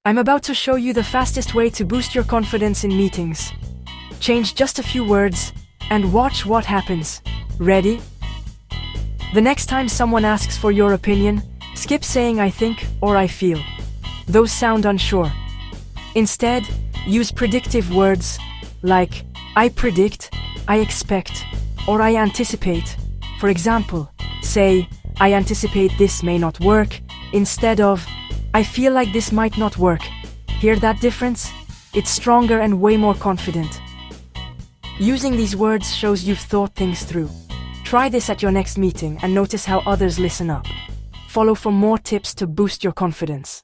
I'm about to show you the fastest way to boost your confidence in meetings. Change just a few words and watch what happens. Ready? The next time someone asks for your opinion, skip saying I think or I feel. Those sound unsure. Instead, use predictive words like I predict, I expect, or I anticipate. For example, say, I anticipate this may not work, instead of, I feel like this might not work. Hear that difference? It's stronger and way more confident. Using these words shows you've thought things through. Try this at your next meeting and notice how others listen up. Follow for more tips to boost your confidence.